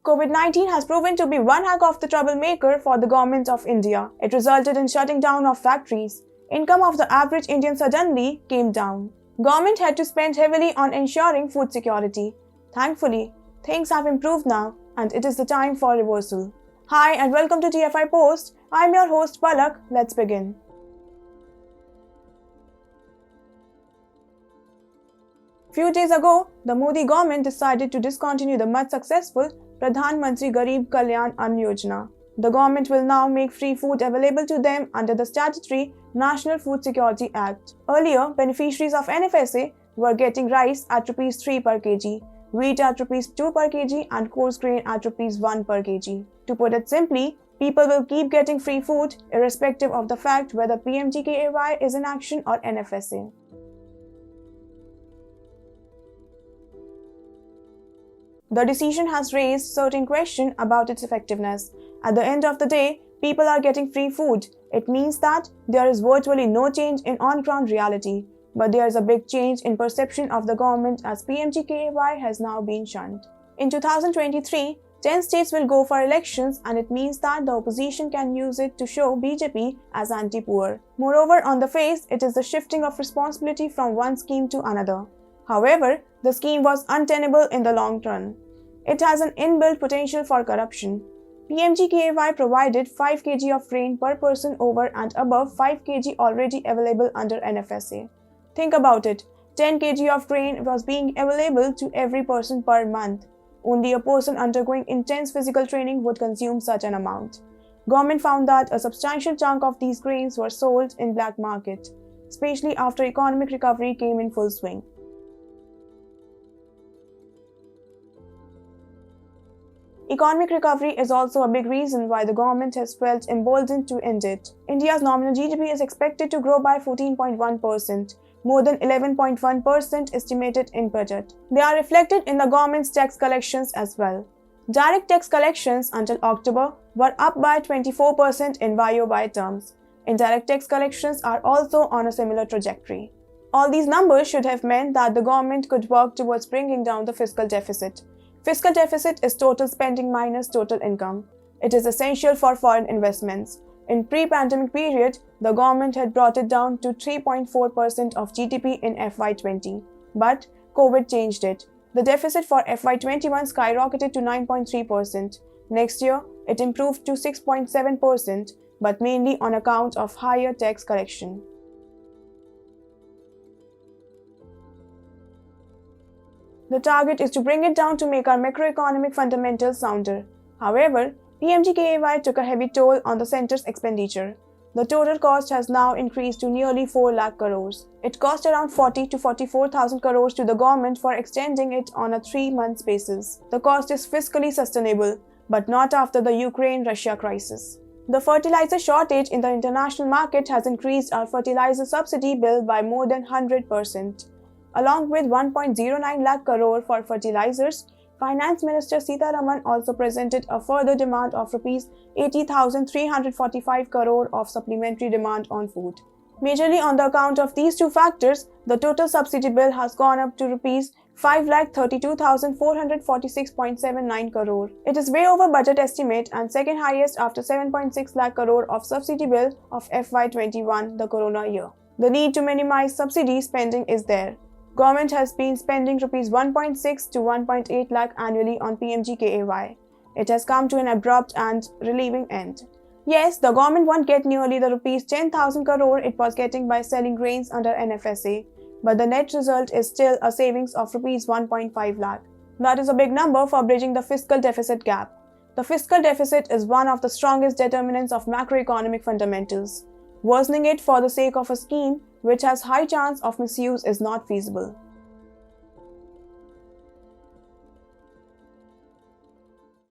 COVID-19 has proven to be one heck of the troublemaker for the government of India. It resulted in shutting down of factories. Income of the average Indian suddenly came down. Government had to spend heavily on ensuring food security. Thankfully, things have improved now and it is the time for reversal. Hi and welcome to TFIPost. I am your host Palak. Let's begin. Few days ago, the Modi government decided to discontinue the much successful Pradhan Mantri Garib Kalyan Ann Yojana. The government will now make free food available to them under the statutory National Food Security Act. Earlier, beneficiaries of NFSA were getting rice at Rs 3 per kg, wheat at Rs 2 per kg and coarse grain at Rs 1 per kg. To put it simply, people will keep getting free food irrespective of the fact whether PMGKAY is in action or NFSA. The decision has raised certain questions about its effectiveness. At the end of the day, people are getting free food. It means that there is virtually no change in on-ground reality, but there is a big change in perception of the government as PMGKAY has now been shunned. In 2023, 10 states will go for elections and it means that the opposition can use it to show BJP as anti-poor. Moreover, on the face, it is the shifting of responsibility from one scheme to another. However, the scheme was untenable in the long run. It has an inbuilt potential for corruption. PMGKAY provided 5 kg of grain per person over and above 5 kg already available under NFSA. Think about it, 10 kg of grain was being available to every person per month. Only a person undergoing intense physical training would consume such an amount. Government found that a substantial chunk of these grains were sold in black market, especially after economic recovery came in full swing. Economic recovery is also a big reason why the government has felt emboldened to end it. India's nominal GDP is expected to grow by 14.1%, more than 11.1% estimated in budget. They are reflected in the government's tax collections as well. Direct tax collections until October were up by 24% in YoY terms. Indirect tax collections are also on a similar trajectory. All these numbers should have meant that the government could work towards bringing down the fiscal deficit. Fiscal deficit is total spending minus total income. It is essential for foreign investments. In pre-pandemic period, the government had brought it down to 3.4% of GDP in FY20. But COVID changed it. The deficit for FY21 skyrocketed to 9.3%. Next year, it improved to 6.7%, but mainly on account of higher tax collection. The target is to bring it down to make our macroeconomic fundamentals sounder. However, PMGKAY took a heavy toll on the centre's expenditure. The total cost has now increased to nearly 4 lakh crores. It cost around 40 to 44,000 crores to the government for extending it on a 3-month basis. The cost is fiscally sustainable, but not after the Ukraine-Russia crisis. The fertilizer shortage in the international market has increased our fertilizer subsidy bill by more than 100%. Along with 1.09 lakh crore for fertilizers, Finance Minister Sitharaman also presented a further demand of Rs 80,345 crore of supplementary demand on food. Majorly on the account of these two factors, the total subsidy bill has gone up to Rs 5,32,446.79 crore. It is way over budget estimate and second highest after 7.6 lakh crore of subsidy bill of FY21, the corona year. The need to minimize subsidy spending is there. Government has been spending Rs 1.6 to 1.8 lakh annually on PMGKAY. It has come to an abrupt and relieving end. Yes, the government won't get nearly the Rs 10,000 crore it was getting by selling grains under NFSA, but the net result is still a savings of Rs 1.5 lakh. That is a big number for bridging the fiscal deficit gap. The fiscal deficit is one of the strongest determinants of macroeconomic fundamentals. Worsening it for the sake of a scheme which has high chance of misuse is not feasible.